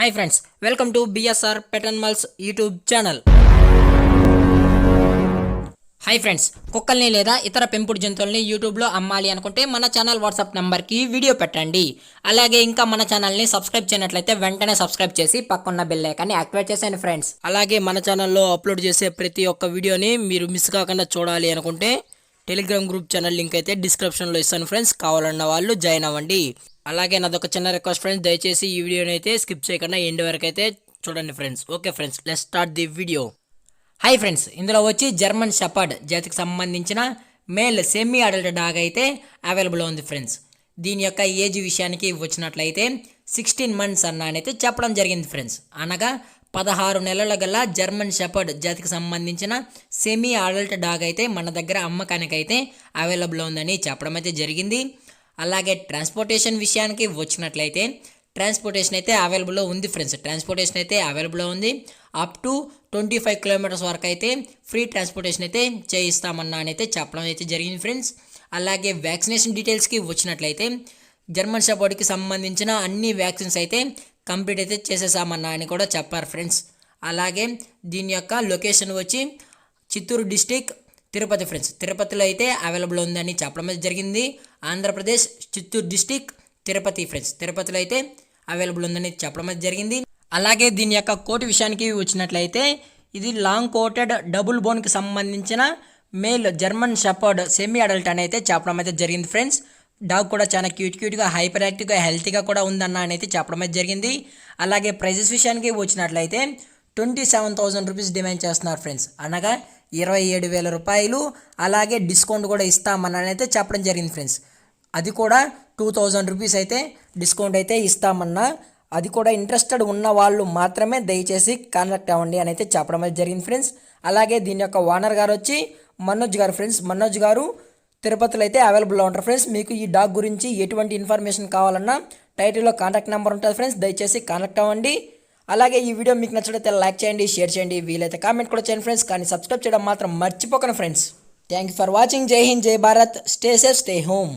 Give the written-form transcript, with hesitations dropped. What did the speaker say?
Hi friends, welcome to BSR pet animals YouTube channel. Hi friends, కుక్కల్ని లేదా ఇతర పెంపుడు జంతువుల్ని యూట్యూబ్లో అమ్మాలి అనుకుంటే మన ఛానల్ వాట్సాప్ నెంబర్కి వీడియో పెట్టండి. అలాగే ఇంకా మన ఛానల్ని సబ్స్క్రైబ్ చేయనట్లయితే వెంటనే సబ్స్క్రైబ్ చేసి పక్కన్న బెల్ ఐకాన్ని యాక్టివేట్ చేసేయండి ఫ్రెండ్స్. అలాగే మన ఛానల్లో అప్లోడ్ చేసే ప్రతి ఒక్క వీడియోని మీరు మిస్ కాకుండా చూడాలి అనుకుంటే టెలిగ్రామ్ గ్రూప్ ఛానల్ లింక్ అయితే డిస్క్రిప్షన్లో ఇస్తాను ఫ్రెండ్స్. కావాలన్న వాళ్ళు జాయిన్ అవ్వండి. అలాగే నాదొక చిన్న రిక్వెస్ట్ ఫ్రెండ్స్, దయచేసి ఈ వీడియోని అయితే స్కిప్ చేయకుండా ఎండ్ వరకు అయితే చూడండి friends. Okay friends, let's start the video. Hi friends, ఇందులో వచ్చి జర్మన్ షెపర్డ్ జాతికి సంబంధించిన మేల్ సెమీ అడల్ట్ డాగ్ అయితే అవైలబుల్ ఉంది ఫ్రెండ్స్. దీని యొక్క ఏజ్ విషయానికి వచ్చినట్లయితే 16 months అన్నానైతే చెప్పడం జరిగింది ఫ్రెండ్స్. అనగా 16 నెలల గల జర్మన్ షెపర్డ్ జాతికి సంబంధించిన సెమీ అడల్ట్ డాగ్ అయితే మన దగ్గర అమ్మకానికి అయితే అవైలబుల్ ఉందని చెప్పడం అయితే జరిగింది. అలాగే ట్రాన్స్పోర్టేషన్ విషయానికి వచ్చినట్లయితే ట్రాన్స్పోర్టేషన్ అయితే అవైలబుల్లో ఉంది ఫ్రెండ్స్. ట్రాన్స్పోర్టేషన్ అయితే అవైలబుల్లో ఉంది. అప్ టు 25 kilometers వరకు అయితే ఫ్రీ ట్రాన్స్పోర్టేషన్ అయితే చేయిస్తామన్నా అయితే చెప్పడం అయితే జరిగింది ఫ్రెండ్స్. అలాగే వ్యాక్సినేషన్ డీటెయిల్స్కి వచ్చినట్లయితే జర్మన్ షెపర్డ్కి సంబంధించిన అన్ని వ్యాక్సిన్స్ అయితే కంప్లీట్ అయితే చేసేసామన్నా అని కూడా చెప్పారు ఫ్రెండ్స్. అలాగే దీని యొక్క లొకేషన్ వచ్చి చిత్తూరు డిస్టిక్, తిరుపతి ఫ్రెండ్స్. తిరుపతిలో అయితే అవైలబుల్ ఉందని చెప్పడం అయితే జరిగింది. Andhra Pradesh, Chittoor district, Tirupati friends. తిరుపతిలో అయితే అవైలబుల్ ఉందని చెప్పడం అయితే జరిగింది. అలాగే దీని యొక్క కోట్ విషయానికి వచ్చినట్లయితే ఇది లాంగ్ కోటెడ్ డబుల్ బోన్కి సంబంధించిన male German shepherd semi adult అని అయితే చెప్పడం అయితే జరిగింది ఫ్రెండ్స్. డాగ్ కూడా చాలా క్యూట్గా హైపర్ యాక్టివ్గా హెల్తీగా కూడా ఉందన్న అని అయితే చెప్పడం అయితే జరిగింది. అలాగే ప్రైజెస్ విషయానికి వచ్చినట్లయితే 27,000 రూపీస్ డిమాండ్ చేస్తున్నారు ఫ్రెండ్స్. అనగా 27,000 రూపాయలు. అలాగే డిస్కౌంట్ కూడా ఇస్తామని అయితే చెప్పడం జరిగింది ఫ్రెండ్స్. అది కూడా 2,000 రూపీస్ అయితే డిస్కౌంట్ అయితే ఇస్తామన్నా. అది కూడా ఇంట్రెస్టెడ్ ఉన్న వాళ్ళు మాత్రమే దయచేసి కాంటాక్ట్ అవ్వండి అని అయితే చెప్పడం అయితే జరిగింది ఫ్రెండ్స్. అలాగే దీని యొక్క ఓనర్ గారు వచ్చి మనోజ్ గారు ఫ్రెండ్స్. మనోజ్ గారు తిరుపతిలో అయితే అవైలబుల్లో ఉంటారు ఫ్రెండ్స్. మీకు ఈ డాగ్ గురించి ఎటువంటి ఇన్ఫర్మేషన్ కావాలన్నా టైటిల్లో కాంటాక్ట్ నెంబర్ ఉంటుంది ఫ్రెండ్స్, దయచేసి కాంటాక్ట్ అవ్వండి. అలాగే ఈ వీడియో మీకు నచ్చినట్లయితే లైక్ చేయండి, షేర్ చేయండి, వీలైతే కామెంట్ కూడా చేయండి ఫ్రెండ్స్. కానీ సబ్స్క్రైబ్ చేయడం మాత్రం మర్చిపోకండి friends. Thank you for watching. జై హింద్, జై Bharat. Stay safe, stay home.